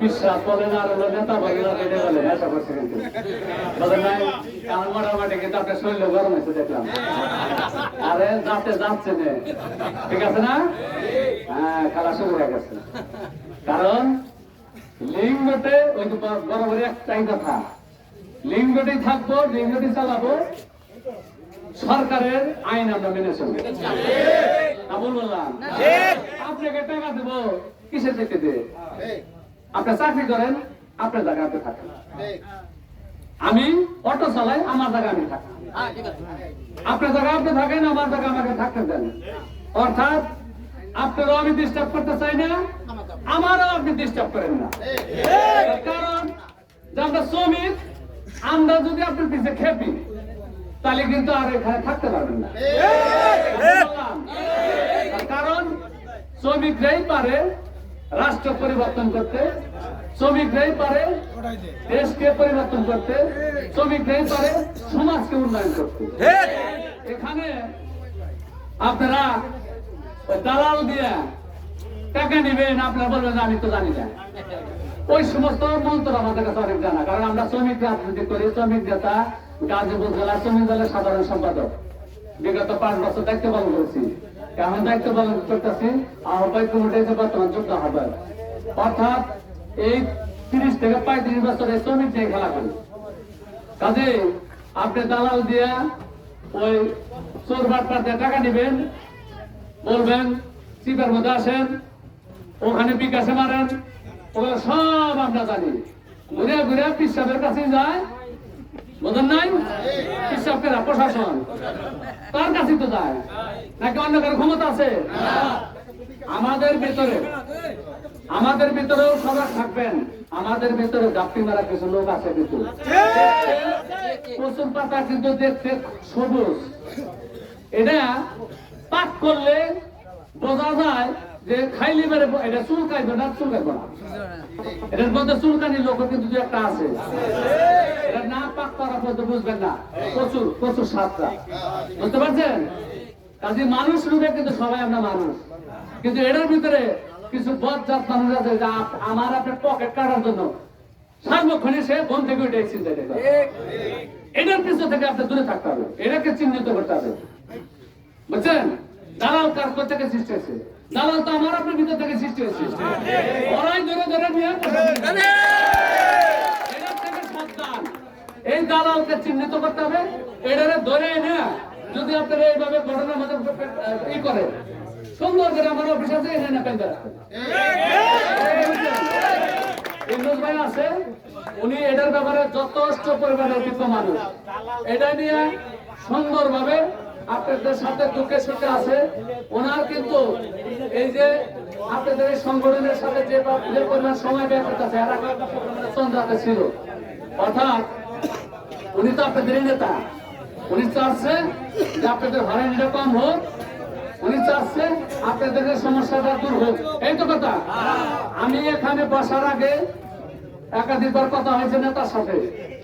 বিশ্বাস বলেন আর নেতা বলেন এটা বলেন আশা করছি কিন্তু বলেন নাই আমার মোটামুটি কিন্তু আপনার শরীর গরম হয়েছে দেখলাম আরে যাতে যাচ্ছে না ঠিক আছে না হ্যাঁ খেলা শুরু হয়ে গেছে কারণ লিঙ্গতে ওই তো বরাবর একটাই কথা লিঙ্গটি থাকবো লিঙ্গটি চালাবো সরকারের আইন আমরা মেনে চলবো না বললাম আপনাকে টাকা দেবো কিসের থেকে দিয়ে আপনি চাকরি করেন আপনার জায়গায় আপনি থাকেন আমি অটো চালাই আমার জায়গায় আমি থাকি আপনার জায়গায় আপনি থাকেন আমার জায়গায় আমাকে থাকতে দেন অর্থাৎ আপনারও আমি ডিস্টার্ব করতে চাই না আমারও আপনি ডিস্টার্ব করেন না কারণ যে আমরা শ্রমিক আমরা যদি আপনার পিছিয়ে খেপি তাহলে কিন্তু আর এখানে থাকতে পারবেন না কারণ শ্রমিকরাই পারে রাষ্ট্র পরিবর্তন করতে শ্রমিকরাই পারে দেশকে পরিবর্তন করতে শ্রমিকরাই পারে সমাজকে উন্নয়ন করতে এখানে আপনারা দালাল দিয়ে টাকা নিবেন আপনারা বলবেন আমি তো জানি না ওই সমস্ত মন্ত্র আমাদের কাছে অনেক জানা কারণ আমরা শ্রমিক রাজনীতি করি শ্রমিক নেতা গাজীপুর জেলা শ্রমিক দলের সাধারণ সম্পাদক বিগত 5 বছর দায়িত্ব পালন করেছি এখন দায়িত্ব পালন করতেছি আহ্বায়ক কমিটিতে বর্তমান যুক্ত আহ্বায়ক অর্থাৎ এই 30 থেকে 35 বছরে শ্রমিক নিয়ে খেলা করি কাজে আপনি দালাল দিয়া ওই চোর বাটপার দিয়ে টাকা নিবেন বলবেন চিপার মধ্যে আসেন ওখানে বিকাশে মারেন ওগুলো সব আমরা জানি ঘুরে ঘুরে পিসাবের কাছে যায় বোঝেন নাই পিসাবকেরা প্রশাসন তার কাছে তো যায় নাকি অন্য কারো ক্ষমতা আছে আমাদের ভিতরেও সজাগ থাকবেন আমাদের ভিতরে গাপ্পি মারা কিছু লোক আছে কিন্তু প্রচুর পাতা কিন্তু দেখতে সবুজ এটা পাক করলে বোঝা যায় যে খাইলে বেড়ে এটা চুলকাইবে না চুলকাইবে না এটার মধ্যে চুলকানি লোক কিন্তু একটা আছে এটা না পাক করার পর্যন্ত বুঝবেন না প্রচুর প্রচুর সাতটা বুঝতে পারছেন কাজে মানুষ রূপে কিন্তু সবাই আমরা মানুষ কিন্তু এটার ভিতরে কিছু বদজাত মানুষ আছে যা আমার আপনার পকেট কাটার জন্য সার্বক্ষণিক সে বন থেকে উঠে চিন্তা এটার পিছন থেকে আপনার দূরে থাকতে হবে এটাকে চিহ্নিত করতে হবে বুঝছেন দালাল কার থেকে সৃষ্টি হয়েছে দালাল তো আমার আপনার ভিতর থেকে সৃষ্টি হয়েছে ওরাই ধরে ধরে নিয়ে এটার থেকে সাবধান এই দালালকে চিহ্নিত করতে হবে এটারে ধরে এনে যদি আপনারা এইভাবে ঘটনার মধ্যে ই করে সুন্দর করে আমার অফিস আছে এনে না পেন্দার ইন্দ্রজ ভাই আছে উনি এটার ব্যাপারে যথেষ্ট পরিমাণে অভিজ্ঞ মানুষ এটা নিয়ে সুন্দরভাবে আপনাদের সাথে দুঃখে সুখে আছে ওনার কিন্তু এই যে আপনাদের এই সংগঠনের সাথে যে পরিমাণ সময় ব্যয় করতেছে এর আগে চন্দ্রাতে ছিল অর্থাৎ উনি তো আপনাদের নেতা উনি চাচ্ছে যে আপনাদের হয়রানিটা কম হোক উনি চাচ্ছে আপনাদের সমস্যাটা দূর হোক এই তো কথা আমি এখানে বসার আগে একাধিকবার কথা হয়েছে নেতার সাথে